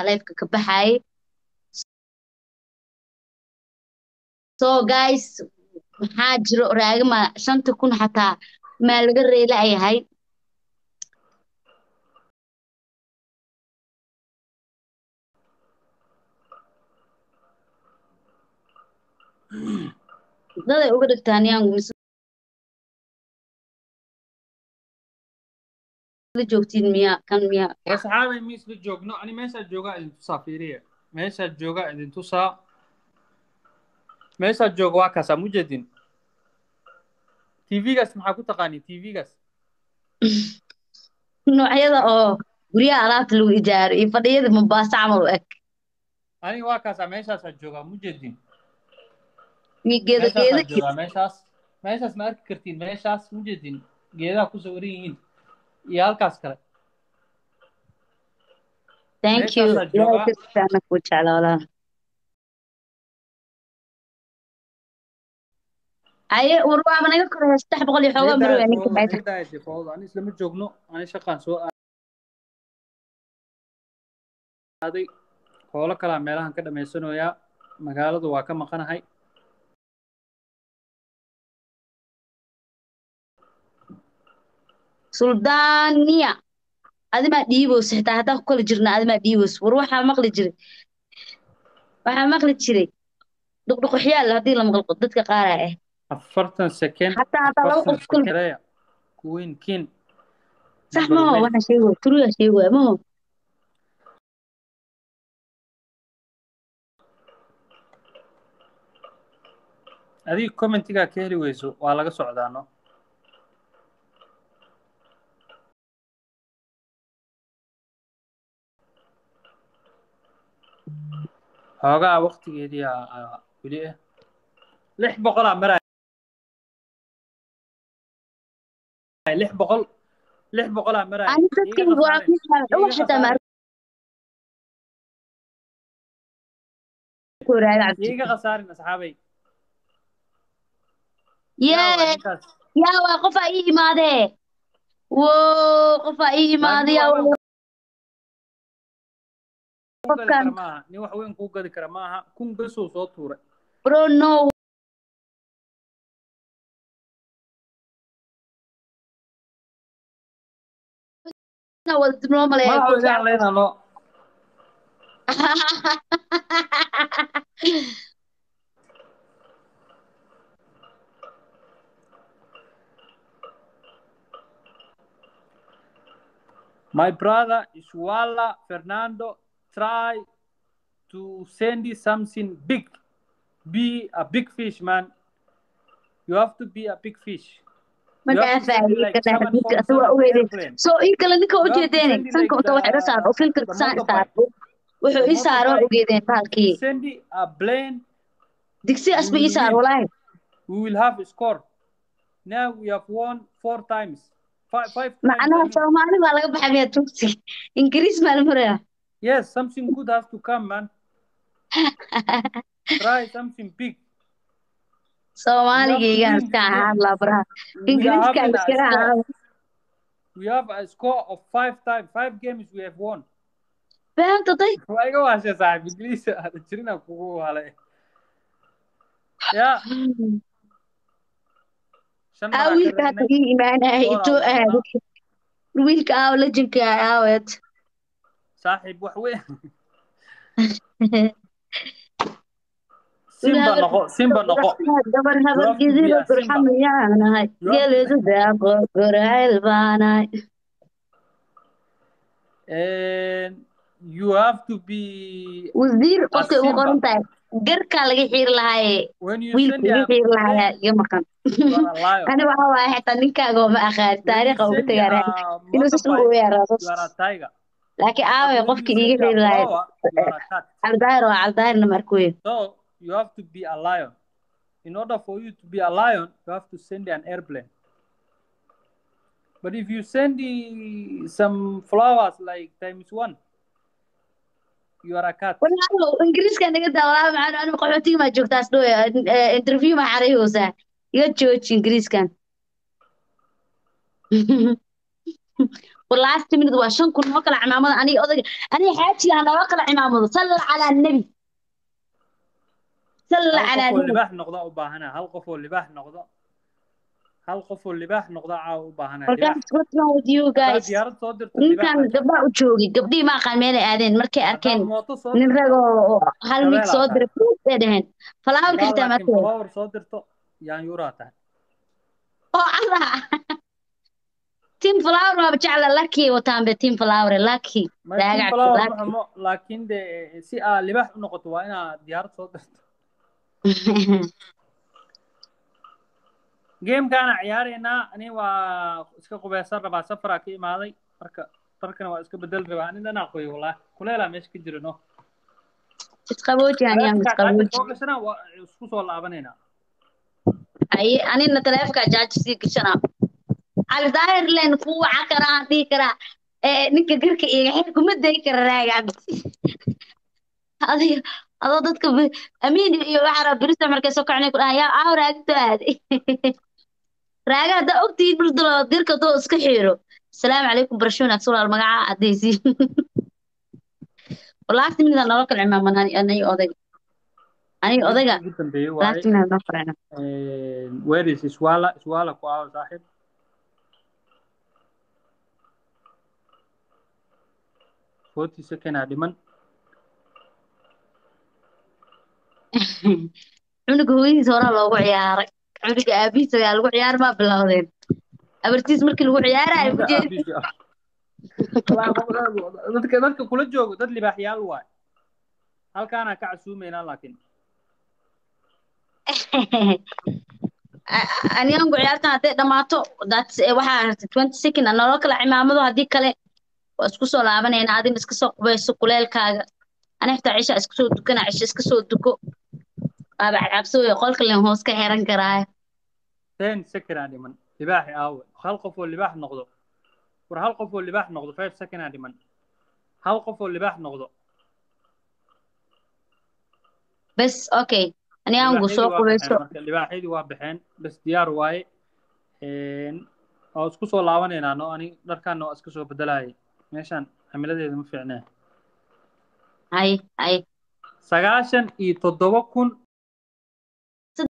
live ka baxay. So guys, maxaa jiro raagama 5,000 xataa maa laga reelayahay. daday uga dhigtaan yaan mise la joogtiin miya kan miya وأصحابي ميس لجوجنا أنا ماشي الجوجا إذا تسافرية ماشي الجوجا إذا تسا ماشي الجوجا وكاسا مجدين تي في جاس محاكو تقاني تي في جاس noocyada oo guryaha alaabta lagu ijaaro iyo fadhiyada Mombasa camal u eg أنا وكاسا ماشي الجوجا مجدين iyo geedo ماشي geedo الجوجا ماشي ما أذكرتين ماشي مجدين جيدا كوسوريين يالكاس كلا thank ماشي you ilaahay الجوجا kirtaana ku jeclaa aye warwaaba naga koraya 300 iyo xoogaa نيدا marwaa ninka فوضى meesha نيدا فوضى أنا إسلام جوجنو أنا شقان سو هذه howlo kala meelahan ka dhamaysanayaa magaaladu waa ka maqanahay suldaaniya adimaa dhiibos xitaa haddaan ku kala jirna adimaa dhiibos war waxaa maqli jiray dhuqdhuqoxyaal haddii la maqlo dadka qaara ah 40 hataa 2 qof kala sekereya queen king sax number maho one waxaan sheegaya turiya sheegaya maho adiga commentiga ka heli weyso waa laga socdaano xoogaa waqtigeedii weli ah 600 aa maraya 600 aa maraya ani dadkayga waa wax xitaa ma arko raada cabdi iga khasaarin asxaabay yee ninkaas yaa waa qofaa ii imaadee wo qofaa ii imaadee yaa waa qofkan nin wax weyn kuu gadi kara maaha kun besoo soo tuuray bro no na wada dib loo maleeya madaxu idaan leynano My brother Ishwala Fernando try to send you something big. Be a big fish, man. You have to be a big fish. You have to send it like someone falls out of the airplane. so in kale ninka u You have to jeedeen send it sanka like inta wax iga saaro oo filter the saan motorbike. saaro wuxuu ii saaro motorbike. u geedeen baalkii Send it a plane. digsi asba ii saaro walahi We will have a score. Now we have won 4 times. Five times. macnaha Soomaali baa laga baxay miya tugsi Ingiriis ma la maraya Yes, something good has to come, man. Try something big. Soomaaligayga iska ahaan labraha Ingiriiska iska ahaan We have a score of 5 times. 5 games we have won. fahamta tay Waiga waashe saaxiib Ingiriis aad jirina kugu halay. Yeah. wiilka hadda ii imaanaya intuu aado wiilka lejanka aawed saaxiib wax weyn simba noqo gabar habar gidiro burxamayaanahay geleedu daaqo gorayl baanahay you have to be wasiir qofkay ugu qoran tahay garkaa laga xiiri lahaaye wiilka laga xiiri lahaaya iga maqan ani waxa waaye xitaa ninkaaga ma aqaan taariikha uga tagaara inuu sas ugu weeraro laakiin aaway qofkii iga xiiri lahaay caldaahir waa caldaahirna markuwe so you have to be a lion in order for you to be a lion you have to send an airplane but if you send some flowers like times 1 you are a cat walaalo ingiriiska naga daawaa macaan anu qaxootiga ma joogtaas dhoo interview ma xareyoosa iga jooji ingiriiskan واللاست من دواشن كن ما كلا عمامة أنا حاجي أنا ما كلا عمامة صلى على النبي صلى هل على قفوا النبي اللباح نقضاء وباهنا هل قفوا اللباح نقضاء هل قفوا اللباح نقضاء عاو باهنا Guys, اللباح what's wrong with you هذا guys ديارة صدر اللباح ninkan هاي gabdha u joogi gabdhii ma aqaan meelay aadeen markay هذا arkeen موتو nin صدر rag oo hal mid شبيلة soo هاي diray bay dhaheen falaawirka هذا xitaa لكن markay فلاور صدر يعني يوراتا oo allah team flower waa jecla lucky wataan be team flower lucky ما تيم daagacsi فلاور lucky محمو لكن دي سي اللباح نقطة وأنا ديارة صدر جيم كان عيارينا أنا وإسكا قبيسر ربع سفرة كي ماضي تركنا وإسكا بدل ربع أنا أنا أقوي والله كلها مش كجرنو isqabooji aniyaan isqabooji فوق سنة وإسكو صور لعبنينا ay anina taleefka jaajisi gashana cali daahir leen ku waca karaa dhihi karaa ninka garka iga xir kuma day kara raagad adiga adoo dadka amiin iyo waxa birista markay soo kacnay ku dhahan yaa aaw raagto aaday raaga hadda ogtihiin buldalo dirka doo iska xiiro asalaamu calaykum barashuun agsulaal magaca adeysi walaasti midna nolol kala imaaman ani odayga laasti midna noo farana where is Iswala ku aaw saaxib 40 second dhiman cunuga hooyadiis horaa loogu ciyaaray cunuga aabihiis ayaa lagu ciyaar maa bilowdeen abartiis markii lagu ciyaarayo ku jeedi dadka kula joogo dad libaaxyaal waay halkaana ka casuumeynaa laakiin aniyangu ciyaartan hadday dhammaato waxaa hartay 20 second nolol kala cimaamado haddii kale waa isku soo laabanayna adina iska soo qubayso kuleelkaaga ana xitaa cisha iska soo dukana cisha iska soo duko waaba cabsooye qolka len hoos ka xiran karaayo 10 second dhiman libaaxi aawe hal qof oo libaax noqdo war hal qof oo libaax noqdo 5 second dhiman hal qof oo libaax noqdo bas okay aniyangu soo qubayso libaaxidii waa baxeen bas diyaar waaye oo isku soo laabanaynaa no ani dharkaana waa iska soo bedelaayay meeshaan cimiladeeda ma fiicnee hay 97,000